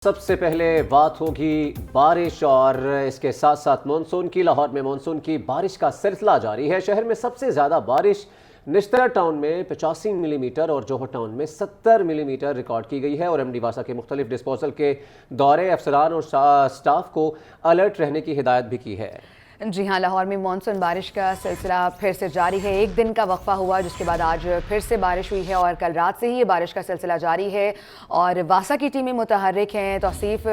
सबसे पहले बात होगी बारिश और इसके साथ साथ मानसून की। लाहौर में मानसून की बारिश का सिलसिला जारी है। शहर में सबसे ज़्यादा बारिश निश्तरा टाउन में 85 मिलीमीटर और जोहर टाउन में 70 मिलीमीटर रिकॉर्ड की गई है और एमडी वासा के मुख्तलिफ डिस्पोजल के दौरे अफसरान और स्टाफ को अलर्ट रहने की हिदायत भी की है। जी हाँ, लाहौर में मानसून बारिश का सिलसिला फिर से जारी है। एक दिन का वक्फा हुआ जिसके बाद आज फिर से बारिश हुई है और कल रात से ही ये बारिश का सिलसिला जारी है और वासा की टीमें मुतहर्रिक हैं। तौसीफ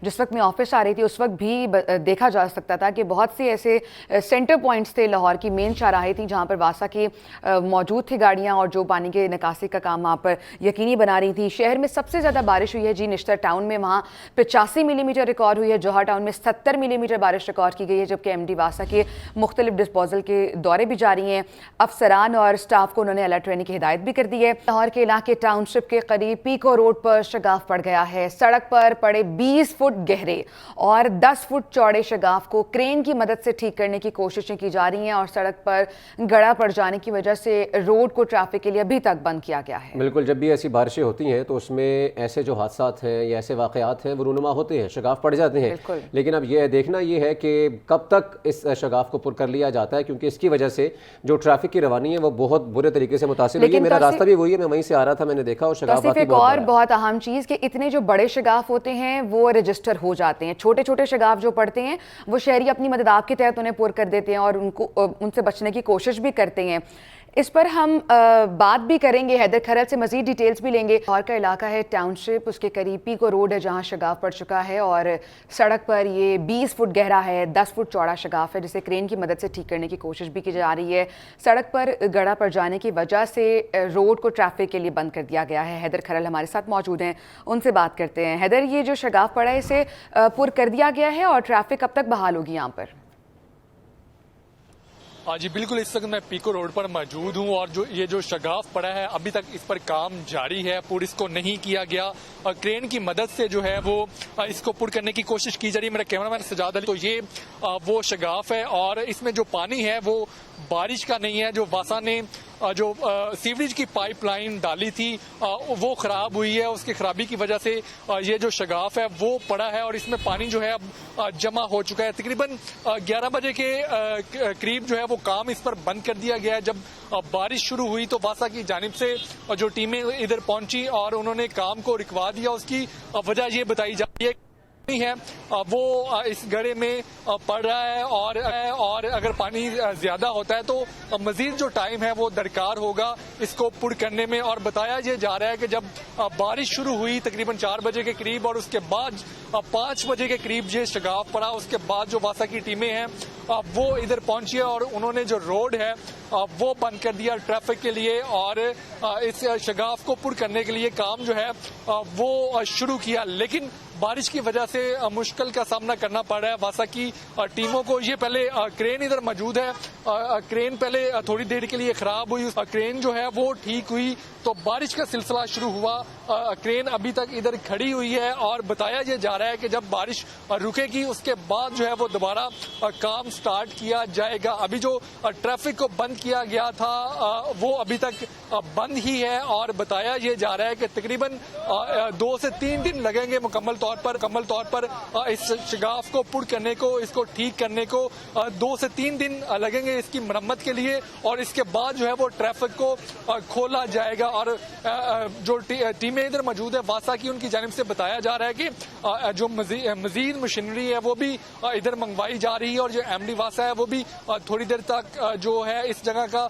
जिस वक्त मैं ऑफिस आ रही थी उस वक्त भी देखा जा सकता था कि बहुत से ऐसे सेंटर पॉइंट्स थे लाहौर की, मेन चौराहे थी जहाँ पर वासा की मौजूद थी गाड़ियाँ और जो पानी के निकासी का काम वहाँ पर यकीनी बना रही थी। शहर में सबसे ज़्यादा बारिश हुई है जी निश्तर टाउन में, वहाँ 85 मिलीमीटर रिकॉर्ड हुई है। जोहर टाउन में 70 मिलीमीटर बारिश रिकॉर्ड की गई है, जबकि एमडी वासा के मुख्तलिफ डिस्पोजल के दौरे भी जारी हैं। अफसरान और स्टाफ को उन्होंने अलर्ट रहने की हिदायत भी कर दी है। लाहौर के इलाके टाउनशिप के करीब पीको रोड पर शगाफ पड़ गया है। सड़क पर पड़े 20 फुट गहरे और 10 फुट चौड़े शगाफ को क्रेन की मदद से ठीक करने की कोशिशें की जा रही हैं और सड़क पर गड़ा पड़ जाने की वजह से रोड को ट्रैफिक के लिए अभी तक बंद किया गया है। बिल्कुल, जब भी ऐसी बारिशें होती हैं तो उसमें ऐसे जो हादसात हैं या ऐसे वाकयात हैं वो रूनुमा होते हैं, शगाफ पड़ जाते हैं। लेकिन अब यह देखना ये है कि कब तक इस शगाफ को पुर कर लिया जाता है, क्योंकि इसकी वजह से जो ट्रैफिक की रवानी है वो बहुत बुरे तरीके से मुतासिर हुई है। मेरा रास्ता भी वही है, मैं वहीं से आ रहा था, मैंने देखा और शगाफ बाकी एक और बहुत अहम चीज़ कि इतने जो बड़े शगाफ होते हैं वो रजिस्टर हो जाते हैं। छोटे छोटे शगाफ जो पड़ते हैं वो शहरी अपनी मदद आपके तहत उन्हें पुर कर देते हैं और उनसे बचने की कोशिश भी करते हैं। इस पर हम बात भी करेंगे, हैदर खरल से मजीद डिटेल्स भी लेंगे। लाहौर का इलाका है टाउनशिप, उसके करीब पीको रोड है जहां शगाफ पड़ चुका है और सड़क पर ये 20 फुट गहरा है, 10 फुट चौड़ा शगाफ है जिसे क्रेन की मदद से ठीक करने की कोशिश भी की जा रही है। सड़क पर गड़ा पड़ जाने की वजह से रोड को ट्रैफिक के लिए बंद कर दिया गया है। हैदर खरल हमारे साथ मौजूद हैं, उनसे बात करते हैं। हैदर, ये जो शगाफ पड़ा है इसे पुर कर दिया गया है और ट्रैफिक कब तक बहाल होगी यहाँ पर? हाँ जी बिल्कुल, इस वक्त मैं पीको रोड पर मौजूद हूँ और जो शगाफ पड़ा है अभी तक इस पर काम जारी है, पुर इसको नहीं किया गया और क्रेन की मदद से जो है वो इसको पुर करने की कोशिश की जा रही है। मेरा कैमरामैन सजाद अली, तो ये वो शगाफ है और इसमें जो पानी है वो बारिश का नहीं है। जो वासा ने जो सीवरेज की पाइपलाइन डाली थी वो खराब हुई है, उसकी खराबी की वजह से ये जो शगाफ है वो पड़ा है और इसमें पानी जो है अब जमा हो चुका है। तकरीबन 11 बजे के करीब जो है वो काम इस पर बंद कर दिया गया है। जब बारिश शुरू हुई तो वासा की जानिब से जो टीमें इधर पहुंची और उन्होंने काम को रुकवा दिया। उसकी वजह ये बताई जा रही है है वो इस गड्ढे में पड़ रहा है और अगर पानी ज्यादा होता है तो मजीद जो टाइम है वो दरकार होगा इसको पुर करने में। और बताया ये जा रहा है कि जब बारिश शुरू हुई तकरीबन 4 बजे के करीब और उसके बाद 5 बजे के करीब ये शगाफ पड़ा, उसके बाद जो वासा की टीमें हैं वो इधर पहुंची है और उन्होंने जो रोड है वो बंद कर दिया ट्रैफिक के लिए और इस शगाफ को पुर करने के लिए काम जो है वो शुरू किया। लेकिन बारिश की वजह से मुश्किल का सामना करना पड़ रहा है वासा की टीमों को। ये पहले क्रेन इधर मौजूद है, क्रेन पहले थोड़ी देर के लिए खराब हुई, क्रेन जो है वो ठीक हुई तो बारिश का सिलसिला शुरू हुआ। क्रेन अभी तक इधर खड़ी हुई है और बताया ये जा रहा है कि जब बारिश रुकेगी उसके बाद जो है वो दोबारा काम स्टार्ट किया जाएगा। अभी जो ट्रैफिक को बंद किया गया था वो अभी तक बंद ही है और बताया ये जा रहा है कि तकरीबन 2 से 3 दिन लगेंगे मुकम्मल तौर पर इस शगाफ को पुर करने को, इसको ठीक करने को 2 से 3 दिन लगेंगे इसकी मरम्मत के लिए और इसके बाद जो है वो ट्रैफिक को खोला जाएगा। और जो टीमें इधर मौजूद है वासा की, उनकी जानिब से बताया जा रहा है कि जो मजीद मशीनरी है वो भी इधर मंगवाई जा रही है और जो एमडी वासा है वो भी थोड़ी देर तक जो है इस जगह का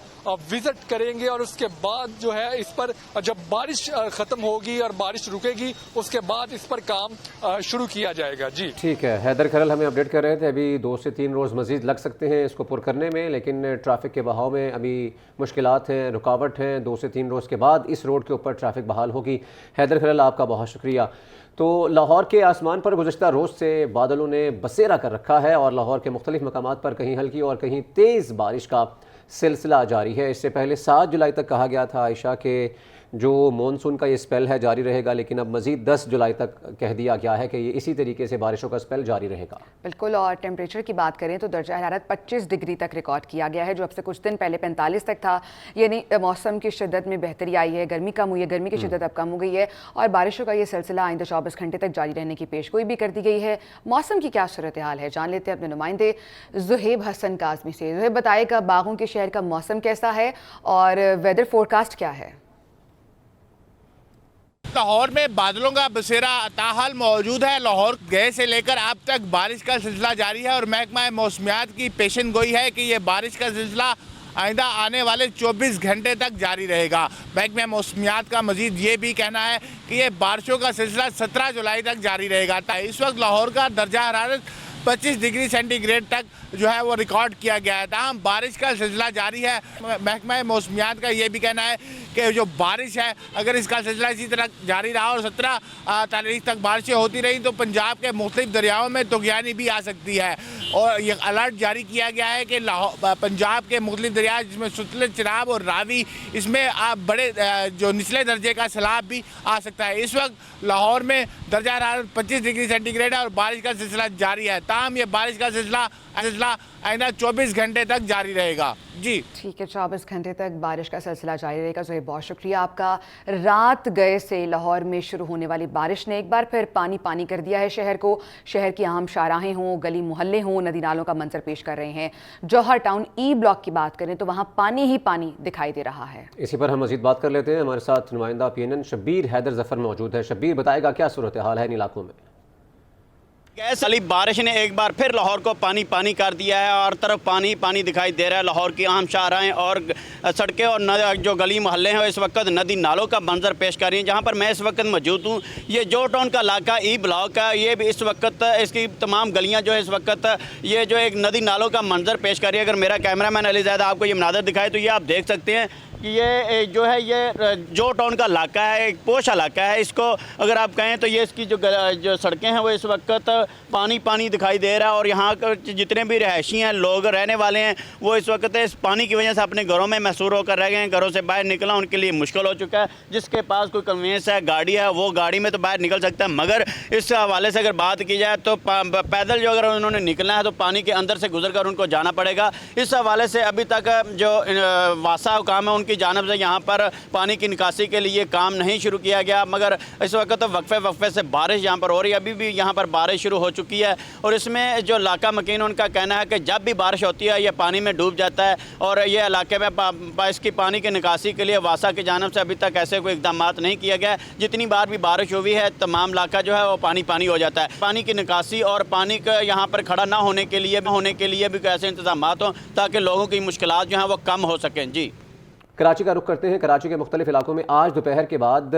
विजिट करेंगे और उसके बाद जो है इस पर जब बारिश खत्म होगी और बारिश रुकेगी उसके बाद इस पर काम शुरू किया जाएगा। जी ठीक है, हैदर खरल हमें अपडेट कर रहे थे। अभी 2 से 3 रोज़ मजीद लग सकते हैं इसको पुर करने में, लेकिन ट्रैफिक के बहाव में अभी मुश्किलात हैं, रुकावट हैं। 2 से 3 रोज़ के बाद इस रोड के ऊपर ट्रैफिक बहाल होगी। हैदर खरल, आपका बहुत शुक्रिया। तो लाहौर के आसमान पर गुज़श्ता रोज़ से बादलों ने बसेरा कर रखा है और लाहौर के मुख्तलिफ मकामात पर कहीं हल्की और कहीं तेज़ बारिश का सिलसिला जारी है। इससे पहले 7 जुलाई तक कहा गया था आयशा के जो मानसून का ये स्पेल है जारी रहेगा, लेकिन अब मज़ीद 10 जुलाई तक कह दिया गया है कि ये इसी तरीके से बारिशों का स्पेल जारी रहेगा। बिल्कुल। और टेम्परेचर की बात करें तो दर्जा हरारत 25 डिग्री तक रिकॉर्ड किया गया है, जो अब से कुछ दिन पहले 45 तक था। यानी मौसम की शिद्दत में बेहतरी आई है, गर्मी कम हुई है, गर्मी की शिद्दत अब कम हो गई है और बारिशों का ये सिलसिला आइंदा 24 घंटे तक जारी रहने की पेशगोई भी कर दी गई है। मौसम की क्या सूरत हाल है, जान लेते हैं अपने नुमाइंदे ज़ुहैब हसन काज़मी से। ज़ुहैब, बताएगा बागों के शहर का मौसम कैसा है और वेदर फोरकास्ट क्या है? लाहौर में बादलों का बसेरा ताहाल मौजूद है। लाहौर गए से लेकर अब तक बारिश का सिलसिला जारी है और महकमा मौसमियात की पेशन गोई है कि ये बारिश का सिलसिला आइंदा आने वाले 24 घंटे तक जारी रहेगा। महकमा मौसमियात का मजीद ये भी कहना है कि ये बारिशों का सिलसिला 17 जुलाई तक जारी रहेगा। इस वक्त लाहौर का दर्जा हरारत 25 डिग्री सेंटीग्रेड तक जो है वो रिकॉर्ड किया गया है। तमाम बारिश का सिलसिला जारी है। महकमा मौसमियात का ये भी कहना है कि जो बारिश है, अगर इसका सिलसिला इसी तरह जारी रहा और 17 तारीख तक बारिशें होती रही तो पंजाब के मुख्तलिफ दरियाओं में तुगयानी भी आ सकती है। और ये अलर्ट जारी किया गया है कि पंजाब के मुख्तलिफ दरिया जिसमें सुतलेज, चिनाब और रावी, इसमें बड़े जो निचले दर्जे का सैलाब भी आ सकता है। इस वक्त लाहौर में दर्जा हरारत 25 डिग्री सेंटीग्रेड है और बारिश का सिलसिला जारी है। ताहम ये बारिश का सिलसिला आइंदा 24 घंटे तक जारी रहेगा। जी ठीक है, 24 घंटे तक बारिश का सिलसिला जारी रहेगा। ज़ुहैब, बहुत शुक्रिया आपका। रात गए से लाहौर में शुरू होने वाली बारिश ने एक बार फिर पानी पानी कर दिया है शहर को। शहर की अहम शाहराहें हों, गली मोहल्ले हों, नदी नालों का मंजर पेश कर रहे हैं। जौहर टाउन ई ब्लॉक की बात करें तो वहाँ पानी ही पानी दिखाई दे रहा है। इसी पर हम मज़ीद बात कर लेते हैं। हमारे साथ नुमाइंदा PNN शब्बीर हैदर जफर मौजूद है। शब्बीर, बताएगा क्या सूरत हाल है इन इलाकों में? गैस वाली बारिश ने एक बार फिर लाहौर को पानी पानी कर दिया है और तरफ पानी पानी दिखाई दे रहा है। लाहौर की अहम शाहराहें और सड़कें और जो गली मोहल्ले हैं इस वक्त नदी नालों का मंजर पेश कर रही हैं। जहां पर मैं इस वक्त मौजूद हूं, ये जो टाउन का इलाका ई ब्लॉक है, ये भी इस वक्त इसकी तमाम गलियां जो है इस वक्त ये जो एक नदी नालों का मंजर पेश कर रही है। अगर मेरा कैमरामैन अली ज़ैद आपको ये मनाज़र दिखाए तो ये आप देख सकते हैं कि ये जो है ये जो टाउन का इलाका है, एक पोश इलाका है। इसको अगर आप कहें तो ये इसकी जो सड़कें हैं वो इस वक्त पानी पानी दिखाई दे रहा है और यहाँ जितने भी रहायशी हैं, लोग रहने वाले हैं, वो इस वक्त इस पानी की वजह से अपने घरों में महसूर होकर रह गए हैं। घरों से बाहर निकलना उनके लिए मुश्किल हो चुका है। जिसके पास कोई कन्वेंस है, गाड़ी है, वो गाड़ी में तो बाहर निकल सकता है, मगर इस हवाले से अगर बात की जाए तो पैदल जो अगर उन्होंने निकलना है तो पानी के अंदर से गुजर कर उनको जाना पड़ेगा। इस हवाले से अभी तक जो वासा हुकाम है उनकी जानब से यहाँ पर पानी की निकासी के लिए काम नहीं शुरू किया गया, मगर इस वक्त तो वक्फे से बारिश यहाँ पर हो रही है। अभी भी यहाँ पर बारिश शुरू हो चुकी है और इसमें जो इलाका मकीन उनका कहना है कि जब भी बारिश होती है ये पानी में डूब जाता है और ये इलाके में इसकी पानी की निकासी के लिए वासा की जानब से अभी तक ऐसे कोई इकदाम नहीं किया गया। जितनी बार भी बारिश हुई है तमाम इलाका जो है वो पानी पानी हो जाता है। पानी की निकासी और पानी का यहाँ पर खड़ा ना होने के लिए भी ऐसे इंतजाम हों ताकि लोगों की मुश्किलात जो हैं वो कम हो सकें। जी, कराची का रुख करते हैं। कराची के मुख्तलिफ इलाकों में आज दोपहर के बाद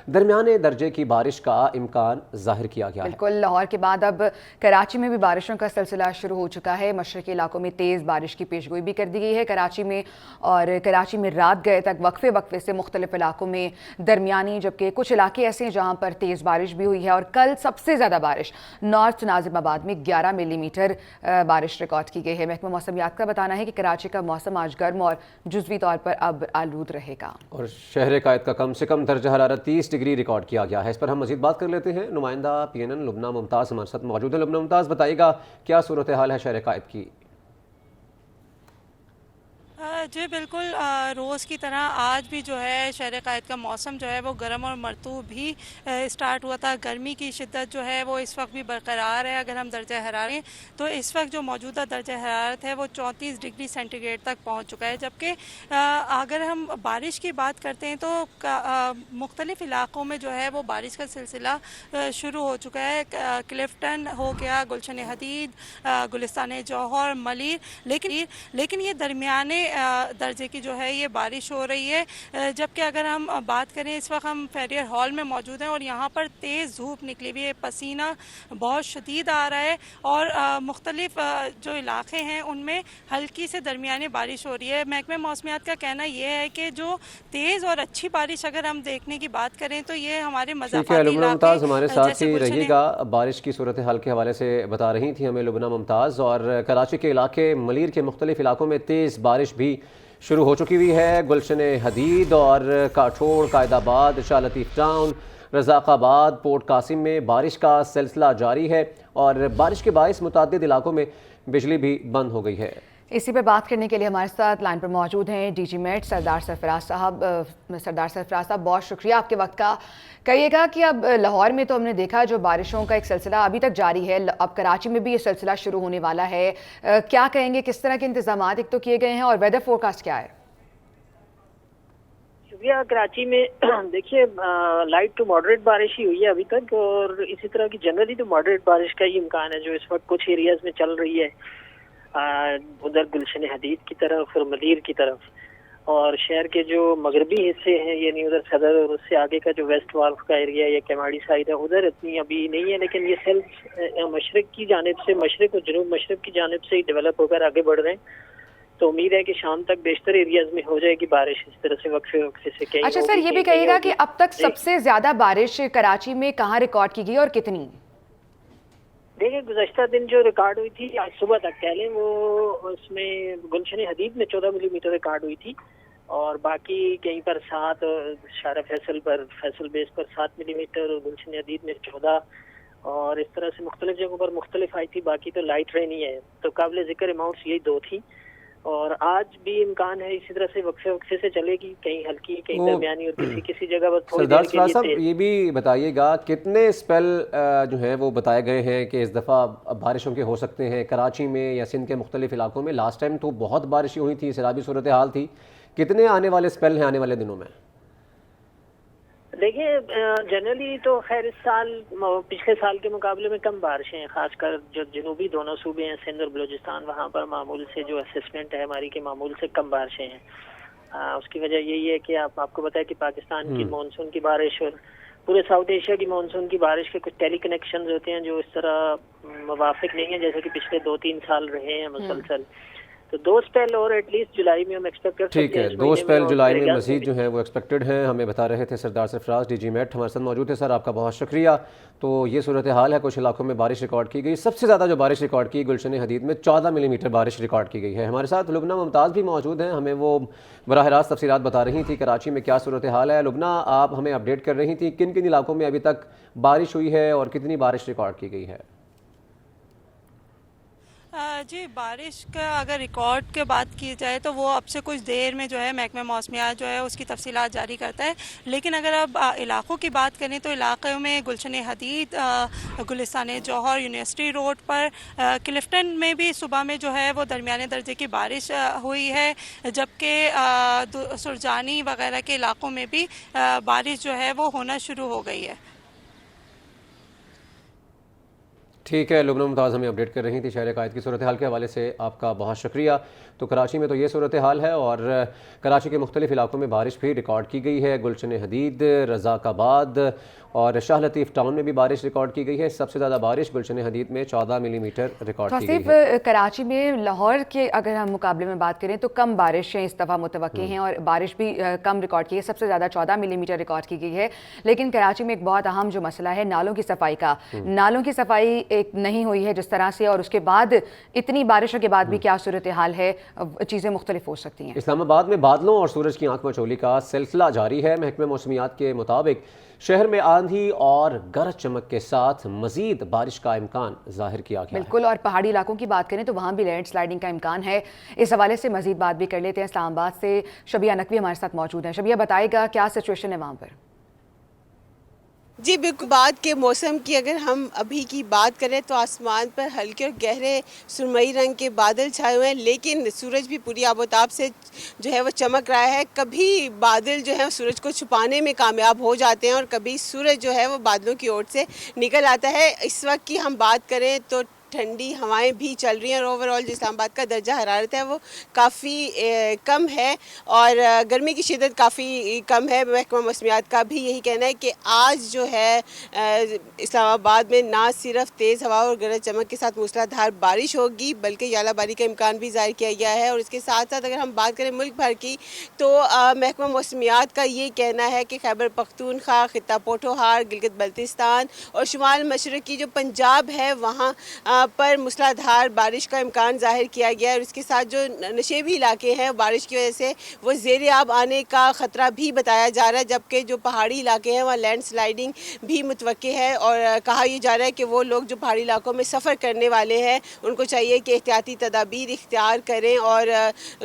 दरमियाने दर्जे की बारिश का इम्कान जाहिर किया गया है। बिल्कुल, लाहौर के बाद अब कराची में भी बारिशों का सिलसिला शुरू हो चुका है। मशरक़ी इलाकों में तेज़ बारिश की पेशगोई भी कर दी गई है कराची में, और कराची में रात गए तक वक्फे से मुख्तलिफ इलाकों में दरमियानी, जबकि कुछ इलाके ऐसे हैं जहाँ पर तेज़ बारिश भी हुई है। और कल सबसे ज़्यादा बारिश नॉर्थ नाजिमाबाद में 11 मिलीमीटर बारिश रिकॉर्ड की गई है। महकमा मौसमियात का बताना है कि कराची का मौसम आज गर्म और जुज़वी तौर पर अब आलूद रहेगा और शहर कायद का कम से कम दर्जा हरारत 30 डिग्री रिकॉर्ड किया गया है। इस पर हम मजीद बात कर लेते हैं। नुमाइंदा PNN लुबना मुमताज़ हमारे साथ मौजूद है। लुबना मुमताज़, बताइएगा क्या सूरत हाल है शहर कायद की? जी बिल्कुल, रोज़ की तरह आज भी जो है शहर कायद का मौसम जो है वो गर्म और मरतूब भी स्टार्ट हुआ था। गर्मी की शिद्दत जो है वो इस वक्त भी बरकरार है। अगर हम दर्जा हरारत तो इस वक्त जो मौजूदा दर्जा हरारत है वो 34 डिग्री सेंटीग्रेड तक पहुंच चुका है। जबकि अगर हम बारिश की बात करते हैं तो मुख्तलिफ इलाकों में जो है वो बारिश का सिलसिला शुरू हो चुका है। क्लिफ्टन हो गया, गुलशन हदीद, गुलिस्तान जौहर, मलिर, लेकिन ये दरमियाने दर्जे की जो है ये बारिश हो रही है। जबकि अगर हम बात करें, इस वक्त हम फेरियर हॉल में मौजूद हैं और यहाँ पर तेज़ धूप निकली हुई है, पसीना बहुत शदीद आ रहा है और मुख्तलिफ जो इलाके हैं उनमें हल्की से दरमियानी बारिश हो रही है। महकमे मौसमियात का कहना यह है कि जो तेज़ और अच्छी बारिश अगर हम देखने की बात करें तो ये हमारे मज़ाफ़ाती मुमताज़ हमारे साथ ही रहिएगा। बारिश की सूरत हाल के हवाले से बता रही थी हमें लुबना मुमताज़। और कराची के इलाके मलीर के मुख्तलिफ इलाकों में तेज़ बारिश भी शुरू हो चुकी हुई है। गुलशन हदीद और काठोड़, कायदाबाद, शाह लतीफ़ टाउन, रज़ाक़ाबाद, पोर्ट कासिम में बारिश का सिलसिला जारी है और बारिश के बायस मुतअद्दिद इलाकों में बिजली भी बंद हो गई है। इसी पे बात करने के लिए हमारे साथ लाइन पर मौजूद हैं डीजी मेट सरदार सरफराज साहब। सरदार सरफराज साहब, बहुत शुक्रिया आपके वक्त का। कहिएगा कि अब लाहौर में तो हमने देखा जो बारिशों का एक सिलसिला अभी तक जारी है, अब कराची में भी ये सिलसिला शुरू होने वाला है। क्या कहेंगे, किस तरह के इंतजाम एक तो किए गए हैं और वेदर फोरकास्ट क्या है? शुक्रिया। कराची में देखिए लाइट टू मॉडरेट बारिश ही हुई है अभी तक, और इसी तरह की जनरली तो मॉडरेट बारिश का ही इम्कान है जो इस वक्त कुछ एरियाज में चल रही है, उधर गुलशन हदीद की तरफ और मदीर की तरफ, और शहर के जो मगरबी हिस्से हैं यानी उधर सदर और उससे आगे का जो वेस्ट वार्फ का एरिया या केमाड़ी साइड है उधर इतनी अभी नहीं है, लेकिन ये सेल्स मशरक की जानिब से, मशरक और जुनूब मशरक की जानिब से ही डेवलप होकर आगे बढ़ रहे हैं। तो उम्मीद है कि शाम तक बेशतर एरियाज में हो जाएगी बारिश इस तरह से वक्फे वक्फे से। कहीं अच्छा सर, ये भी कहिएगा कि अब तक सबसे ज्यादा बारिश कराची में कहाँ रिकॉर्ड की गई और कितनी? देखिए गुज़श्ता दिन जो रिकॉर्ड हुई थी आज सुबह तक कह लें, वो उसमें गुलशन हदीद में 14 मिलीमीटर रिकॉर्ड हुई थी, और बाकी कहीं पर 7, शारा फैसल बेस पर 7 मिलीमीटर और गुलशन हदीद में 14, और इस तरह से मुख्तलिफ जगहों पर मुख्तलिफ आई थी। बाकी तो लाइट रेन ही है, तो काबिल जिक्र अमाउंट्स यही 2 थी, और आज भी इम्कान है इसी तरह से वक्फे वक्फे से चलेगी, कहीं हल्की कहीं दरमियानी और किसी किसी जगह पर थोड़ी देर के लिए साहब, ये भी बताइएगा कितने स्पेल जो है वो बताए गए हैं कि इस दफ़ा बारिशों के हो सकते हैं कराची में या सिंध के मुख्तलिफ इलाकों में? लास्ट टाइम तो बहुत बारिश हुई थी, सैलाबी सूरत हाल थी। कितने आने वाले स्पेल हैं आने वाले दिनों में? देखिए जनरली तो खैर इस साल पिछले साल के मुकाबले में कम बारिशें हैं, खासकर जो जनूबी दोनों सूबे हैं सिंध और बलूचिस्तान, वहाँ पर मामूल से जो असेसमेंट है हमारी के मामूल से कम बारिशें हैं। उसकी वजह यही है कि आपको पता है कि पाकिस्तान की मानसून की बारिश और पूरे साउथ एशिया की मानसून की बारिश के कुछ टेली कनेक्शन होते हैं जो इस तरह मुवाफिक नहीं है जैसे कि पिछले 2-3 साल रहे हैं मुसलसल। तो 2 स्पेल और एटलीस्ट जुलाई में हम एक्सपेक्ट कर सकते हैं। ठीक है, 2 स्पेल जुलाई में मजीद जो है वो एक्सपेक्टेड हैं, हमें बता रहे थे सरदार सरफराज, डीजी मेट हमारे साथ मौजूद थे। सर आपका बहुत शुक्रिया। तो ये सूरत हाल है, कुछ इलाकों में बारिश रिकॉर्ड की गई। सबसे ज़्यादा जो बारिश रिकॉर्ड की गुलशन हदीद में 14 मिलीमीटर बारिश रिकॉर्ड की गई है। हमारे साथ लुबना मुमताज़ भी मौजूद हैं, हमें वो बराह रास्त तफसीलात बता रही थी कराची में क्या सूरत हाल है। लुबना, आप हमें अपडेट कर रही थी किन किन इलाकों में अभी तक बारिश हुई है और कितनी बारिश रिकॉर्ड की गई है? जी, बारिश का अगर रिकॉर्ड की बात की जाए तो वो अब से कुछ देर में जो है महकमा मौसमियात जो है उसकी तफसीलात जारी करता है, लेकिन अगर अब इलाकों की बात करें तो इलाक़े में गुलशन हदीद, गुलिस्तान जौहर, यूनिवर्सिटी रोड पर, क्लिफ्टन में भी सुबह में जो है वो दरमियाने दर्जे की बारिश हुई है, जबकि सुरजानी वगैरह के इलाकों में भी बारिश जो है वो होना शुरू हो गई है। ठीक है, लुबना मुमताज़ हमें अपडेट कर रही थी शहर कायद की सूरत हाल के हवाले से, आपका बहुत शुक्रिया। तो कराची में तो ये सूरत हाल है और कराची के मुख्तलिफ इलाकों में बारिश भी रिकॉर्ड की गई है। गुलशन हदीद, रज़ाक़ाबाद और शाह लतीफ़ टाउन में भी बारिश रिकॉर्ड की गई है। सबसे ज़्यादा बारिश गुलशन हदीद में 14 मिलीमीटर रिकॉर्ड की गई है। कराची में लाहौर के अगर हम मुकाबले में बात करें तो कम बारिशें इस दफ़ा मुतवक्की हैं और बारिश भी कम रिकॉर्ड की है, सबसे ज़्यादा 14 मिलीमीटर रिकॉर्ड की गई है। लेकिन कराची में एक बहुत अहम जो मसला है नालों की सफाई का, नालों की सफाई एक नहीं हुई है जिस तरह से, और उसके बाद इतनी बारिशों के बाद भी क्या सूरत हाल है, चीज़ें मुख्तलिफ हो सकती हैं। इस्लामाबाद में बादलों और सूरज की आंख मचोली का सिलसिला जारी है। महकमे मौसमियात के मुताबिक शहर में आंधी और गरज चमक के साथ मजीद बारिश का इम्कान जाहिर किया गया। बिल्कुल, और पहाड़ी इलाकों की बात करें तो वहाँ भी लैंड स्लाइडिंग का इम्कान है। इस हवाले से मजीद बात भी कर लेते हैं। इस्लामाबाद से शबिया नकवी हमारे साथ मौजूद हैं। शबिया, बताएगा क्या सिचुएशन है वहाँ पर? जी बिल्कुल, बाद के मौसम की अगर हम अभी की बात करें तो आसमान पर हल्के और गहरे सुरमई रंग के बादल छाए हुए हैं, लेकिन सूरज भी पूरी आबोताब से जो है वो चमक रहा है। कभी बादल जो है सूरज को छुपाने में कामयाब हो जाते हैं और कभी सूरज जो है वो बादलों की ओर से निकल आता है। इस वक्त की हम बात करें तो ठंडी हवाएं भी चल रही हैं और ओवरऑल जो इस्लामाबाद का दर्जा हरारत है वो काफ़ी कम है और गर्मी की शिद्दत काफ़ी कम है। महकमा मौसमियात का भी यही कहना है कि आज जो है इस्लामाबाद में ना सिर्फ तेज़ हवा और गरज चमक के साथ मूसलाधार बारिश होगी बल्कि यालाबारी का इम्कान भी ज़ाहिर किया गया है। और इसके साथ साथ अगर हम बात करें मुल्क भर की तो महकमा मौसमियात का ये कहना है कि खैबर पख्तूनख्वा, खित्ता पोठोहार, गिलगित बल्तिस्तान और शुमाल मशरक़ी जो पंजाब है वहाँ पर मूसलाधार बारिश का इम्कान जाहिर किया गया है। और इसके साथ जो नशेबी इलाके हैं बारिश की वजह से वो ज़ेर आब आने का ख़तरा भी बताया जा रहा है, जबकि जो पहाड़ी इलाके हैं वहाँ लैंड स्लाइडिंग भी मुतवक्के है। और कहा यह जा रहा है कि वो लोग जो पहाड़ी इलाकों में सफ़र करने वाले हैं उनको चाहिए कि एहतियाती तदाबीर इख्तियार करें और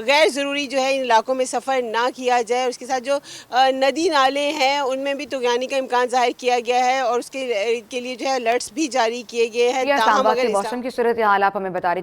गैर ज़रूरी जो है इन इलाकों में सफ़र ना किया जाए। और उसके साथ जो नदी नाले हैं उनमें भी तुगयानी का इम्कान जाहिर किया गया है और उसके लिए जो है अलर्ट्स भी जारी किए गए हैं। मौसम की सूरत हाल आप हमें बता रही